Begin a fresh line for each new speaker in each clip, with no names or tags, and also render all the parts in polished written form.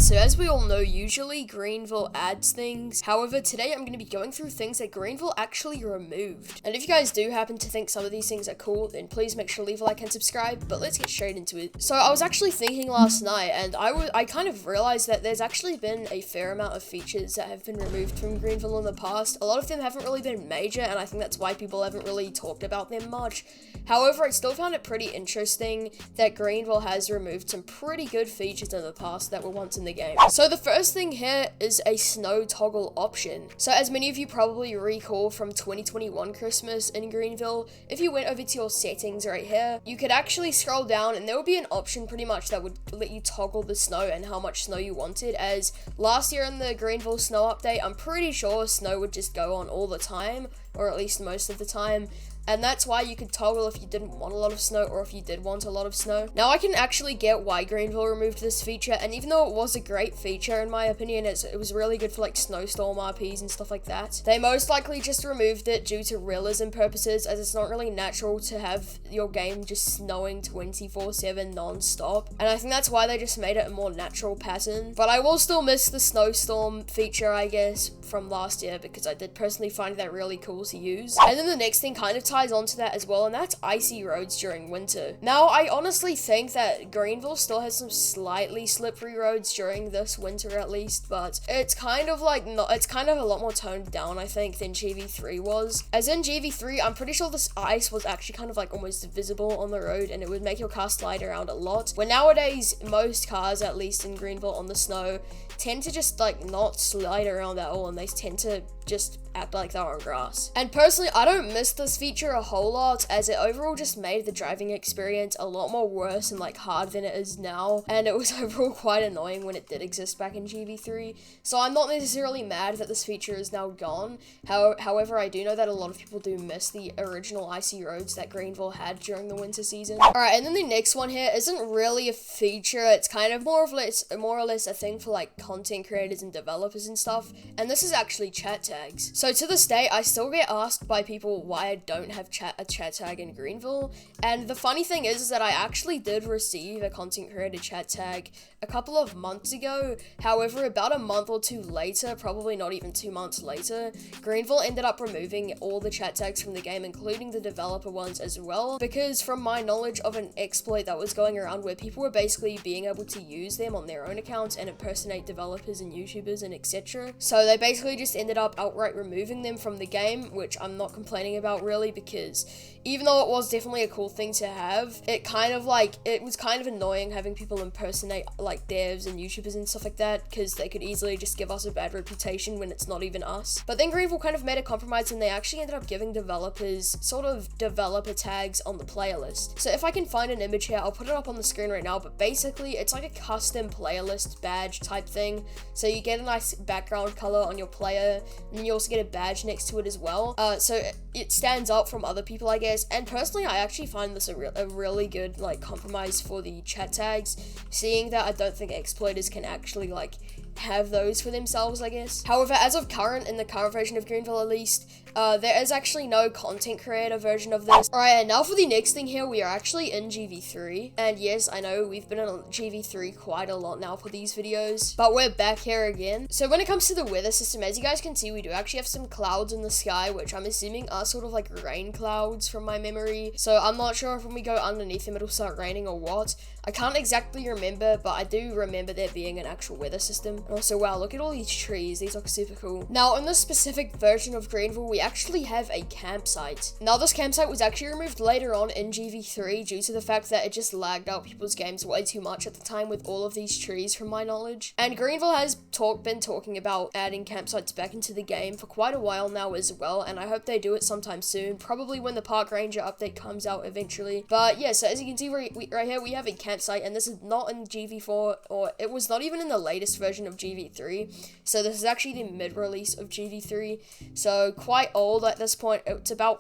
so as we all know, usually Greenville adds things. However, today I'm going to be going through things that Greenville actually removed. And if you guys do happen to think some of these things are cool, then please make sure to leave a like and subscribe, but let's get straight into it. So I was actually thinking last night, and I kind of realized that there's actually been a fair amount of features that have been removed from Greenville in the past. A lot of them haven't really been major, and I think that's why people haven't really talked about them much. However, I still found it pretty interesting that Greenville has removed some pretty good features in the past that were once in the game. So the first thing here is a snow toggle option. So as many of you probably recall from 2021 Christmas in Greenville, if you went over to your settings right here, you could actually scroll down and there would be an option pretty much that would let you toggle the snow and how much snow you wanted. As last year in the Greenville snow update, I'm pretty sure snow would just go on all the time, or at least most of the time. And that's why you could toggle if you didn't want a lot of snow or if you did want a lot of snow. Now I can actually get why Greenville removed this feature, and even though it was a great feature in my opinion, it was really good for like snowstorm RPs and stuff like that, they most likely just removed it due to realism purposes, as it's not really natural to have your game just snowing 24/7 non-stop. And I think that's why they just made it a more natural pattern. But I will still miss the snowstorm feature, I guess, from last year, because I did personally find that really cool to use. And then the next thing kind of ties onto that as well, and that's Icy Roads during winter. Now I honestly think that Greenville still has some slightly slippery roads during this winter at least, but it's kind of like it's kind of a lot more toned down, I think, than GV3 was. As in GV3, I'm pretty sure this ice was actually kind of like almost visible on the road, and it would make your car slide around a lot. When nowadays most cars, at least in Greenville on the snow, tend to just like not slide around at all, and they tend to just act like they're on grass. And personally, I don't miss this feature a whole lot, as it overall just made the driving experience a lot more worse and like hard than it is now, and it was overall quite annoying when it did exist back in GV3. So I'm not necessarily mad that this feature is now gone. However, I do know that a lot of people do miss the original Icy Roads that Greenville had during the winter season. Alright, and then the next one here isn't really a feature, it's kind of more or less a thing for like content creators and developers and stuff, and this is actually chat tags. So to this day, I still get asked by people why I don't have a chat tag in Greenville, and the funny thing is that I actually did receive a content creator chat tag a couple of months ago. However, about a month or two later, probably not even 2 months later, Greenville ended up removing all the chat tags from the game, including the developer ones as well, because from my knowledge of an exploit that was going around where people were basically being able to use them on their own accounts and impersonate developers and YouTubers and etc. So they basically just ended up outright removing them from the game, which I'm not complaining about really, because even though it was definitely a cool thing to have, it was kind of annoying having people impersonate like devs and YouTubers and stuff like that, because they could easily just give us a bad reputation when it's not even us. But then Greenville kind of made a compromise, and they actually ended up giving developers sort of developer tags on the player list. So if I can find an image here, I'll put it up on the screen right now, but basically it's like a custom player list badge type thing. So you get a nice background color on your player, and you also get a badge next to it as well. So it stands out from other people, I guess. And personally, I actually find this a really good like compromise for the chat tags, seeing that I don't think exploiters can actually like have those for themselves, I guess. However, as of current, in the current version of Greenville at least, there is actually no content creator version of this. Alright, and now for the next thing here, we are actually in GV3. And yes, I know we've been in GV3 quite a lot now for these videos, but we're back here again. So when it comes to the weather system, as you guys can see, we do actually have some clouds in the sky, which I'm assuming are sort of like rain clouds from my memory. So I'm not sure if when we go underneath them, it'll start raining or what. I can't exactly remember, but I do remember there being an actual weather system. And also, wow, look at all these trees. These look super cool. Now, in this specific version of Greenville, we actually have a campsite. Now, this campsite was actually removed later on in GV3 due to the fact that it just lagged out people's games way too much at the time with all of these trees, from my knowledge. And Greenville has been talking about adding campsites back into the game for quite a while now as well, and I hope they do it sometime soon, probably when the Park Ranger update comes out eventually. But yeah, so as you can see right here, we have a campsite, and this is not in GV4, or it was not even in the latest version of GV3, so this is actually the mid-release of GV3, so quite old at this point.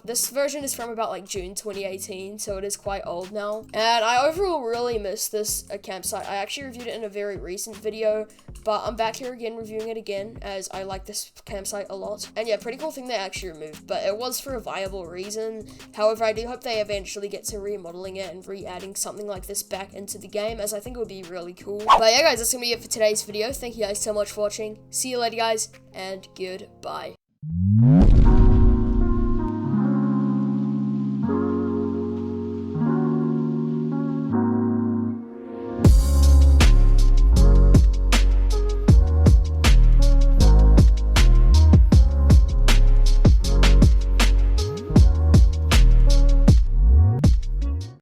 This version is from about like June 2018, so it is quite old now, and I overall really miss this campsite. I actually reviewed it in a very recent video, but I'm back here again reviewing it again, as I like this campsite a lot. And yeah, pretty cool thing they actually removed, but it was for a viable reason. However, I do hope they eventually get to remodeling it and re-adding something like this back into into the game, as I think it would be really cool. But yeah, guys, that's gonna be it for today's video. Thank you guys so much for watching. See you later, guys, and goodbye.